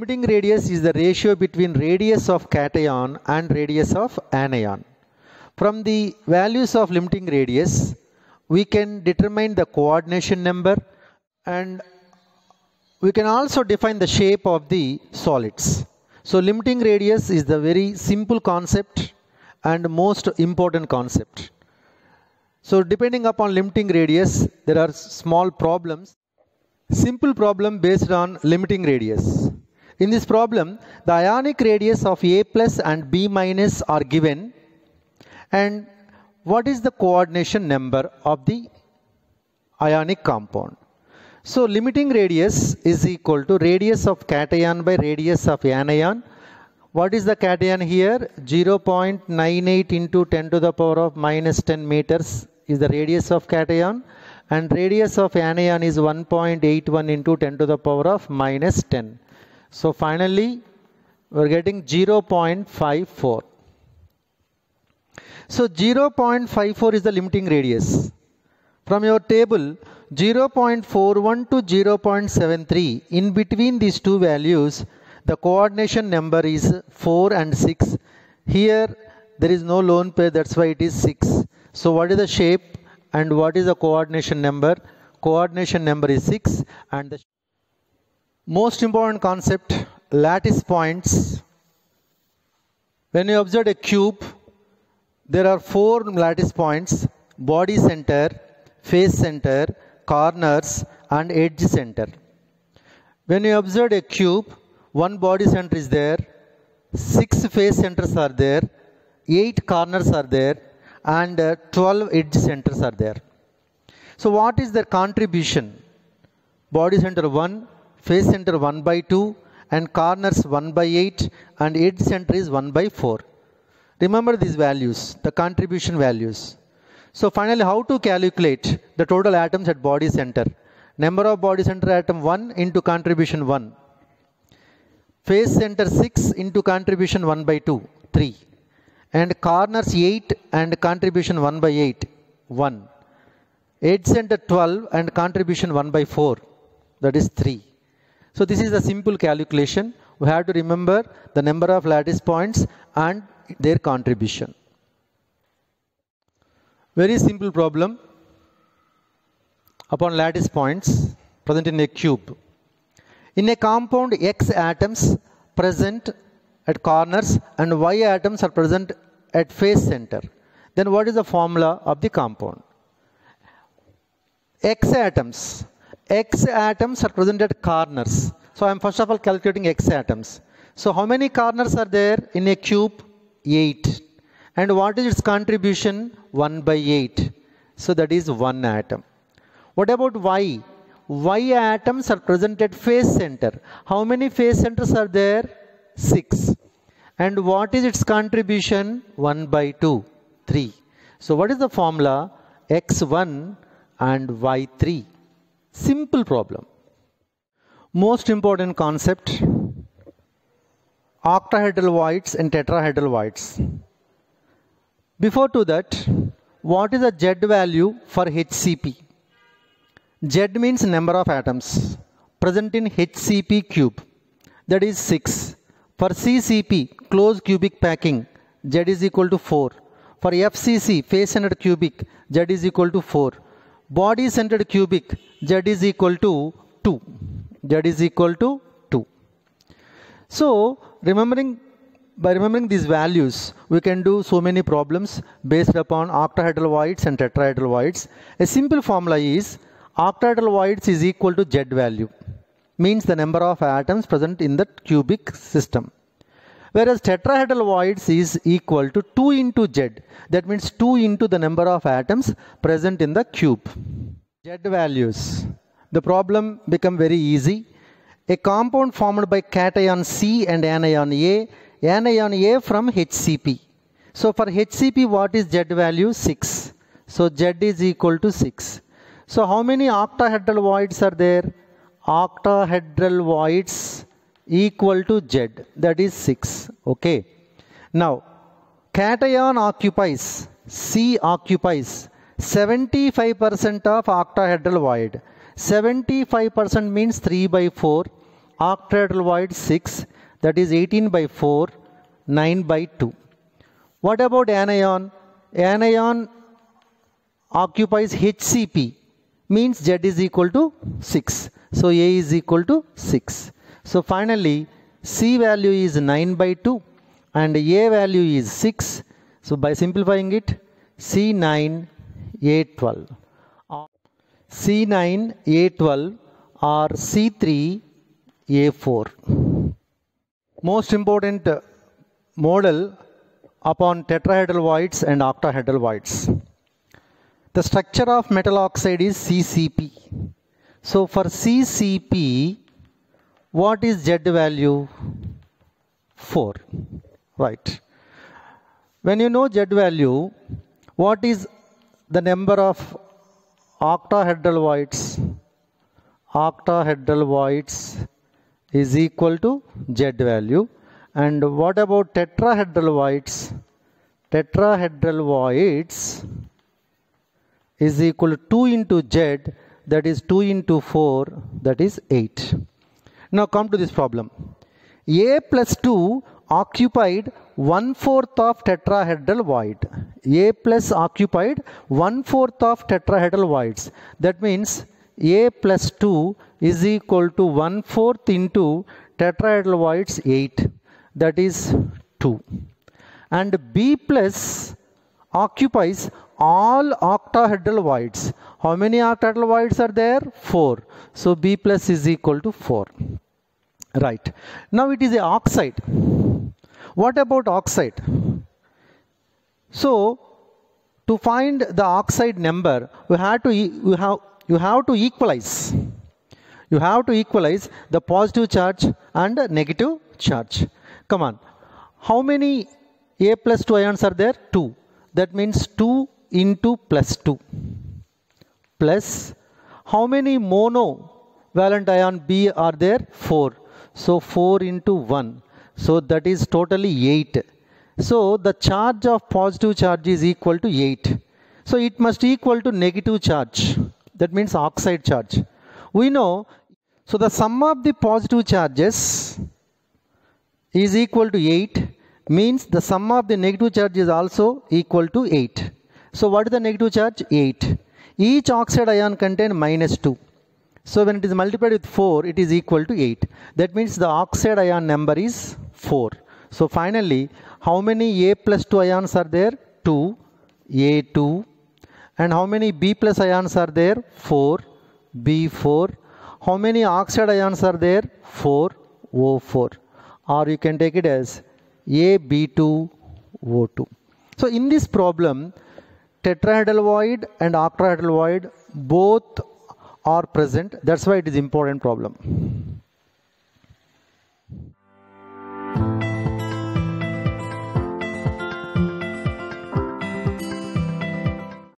limiting radius is the ratio between radius of cation and radius of anion. From the values of limiting radius, we can determine the coordination number and we can also define the shape of the solids. So limiting radius is the very simple concept and most important concept. So depending upon limiting radius, there are small problems. Simple problem based on limiting radius. In this problem, the ionic radius of A plus and B minus are given, and what is the coordination number of the ionic compound? So limiting radius is equal to radius of cation by radius of anion. What is the cation here? 0.98 into 10 to the power of minus 10 meters is the radius of cation, and radius of anion is 1.81 into 10 to the power of minus 10. So finally we are getting 0.54. So 0.54 is the limiting radius. From your table, 0.41 to 0.73, in between these two values, the coordination number is 4 and 6. Here there is no lone pair, that's why it is 6. So what is the shape and what is the coordination number? Coordination number is 6. And the most important concept, lattice points. When you observe a cube, there are 4 lattice points: body center, face center, corners and edge center. When you observe a cube, 1 body center is there, 6 face centers are there, 8 corners are there, and 12 edge centers are there. So what is their contribution? Body center 1, face center 1 by 2, and corners 1 by 8, and edge center is 1 by 4. Remember these values, the contribution values. So finally, how to calculate the total atoms at body center? Number of body center atom 1 into contribution 1. Face center 6 into contribution 1 by 2, 3. And corners 8 and contribution 1 by 8, 1. Edge center 12 and contribution 1 by 4, that is 3. So this is a simple calculation. We have to remember the number of lattice points and their contribution. Very simple problem upon lattice points present in a cube. In a compound, X atoms present at corners and Y atoms are present at face center. Then what is the formula of the compound? X atoms are present at corners. So I am first of all calculating X atoms. So how many corners are there in a cube? 8. And what is its contribution? 1 by 8. So that is 1 atom. What about Y? Y atoms are present at face center. How many face centers are there? 6. And what is its contribution? 1 by 2, 3. So what is the formula? X1 and Y3. Simple problem. Most important concept, octahedral voids and tetrahedral voids. Before to that, what is the Z value for HCP? Z means number of atoms present in HCP cube, that is 6. For CCP, closed cubic packing, Z is equal to 4. For FCC, face centered cubic, Z is equal to 4. Body centered cubic, Z is equal to 2. Z is equal to 2. So by remembering these values, we can do so many problems based upon octahedral voids and tetrahedral voids. A simple formula is octahedral voids is equal to Z value, means the number of atoms present in the cubic system. Whereas tetrahedral voids is equal to 2 into Z, that means 2 into the number of atoms present in the cube. Z values. The problem become very easy. A compound formed by cation C and anion A from HCP. So for HCP, what is Z value? 6. So Z is equal to 6. So how many octahedral voids are there? Octahedral voids equal to Z, that is 6. Okay. Now, cation occupies, C occupies 75% of octahedral void. 75% means 3 by 4. octahedral void 6, that is 18 by 4, 9 by 2. What about anion? Anion occupies HCP, means Z is equal to 6. So A is equal to 6. So finally C value is 9 by 2 and A value is 6. So by simplifying it, C9, A12. C9, A12 or C3, A4. Most important model upon tetrahedral voids and octahedral voids. The structure of metal oxide is CCP. So for CCP, what is Z value? 4. Right. When you know Z value, what is the number of octahedral voids? Octahedral voids is equal to Z value. And what about tetrahedral voids? Tetrahedral voids is equal to 2 into Z, that is 2 into 4, that is 8. Now come to this problem. A plus 2 occupied 1/4 of tetrahedral void. A plus occupied 1/4 of tetrahedral voids. That means A plus 2 is equal to 1/4 into tetrahedral voids 8. That is 2. And B plus occupies all octahedral voids. How many octahedral voids are there? 4. So B plus is equal to 4. Right. Now it is a oxide. What about oxide? So to find the oxide number, you have to equalize. You have to equalize the positive charge and negative charge. Come on. How many A plus 2 ions are there? 2. That means 2 into plus 2. Plus, how many monovalent ion B are there? 4. So 4 into 1. So that is totally 8. So the charge of positive charge is equal to 8. So it must equal to negative charge. That means oxide charge. We know, so the sum of the positive charges is equal to 8, means the sum of the negative charge is also equal to 8. So what is the negative charge? 8. Each oxide ion contains minus 2. So when it is multiplied with 4, it is equal to 8. That means the oxide ion number is 4. So finally, how many A plus 2 ions are there? 2, A2. And how many B plus ions are there? 4, B4. How many oxide ions are there? 4, O4. Or you can take it as AB2O2. So in this problem, tetrahedral void and octahedral void both are present. That's why it is important problem.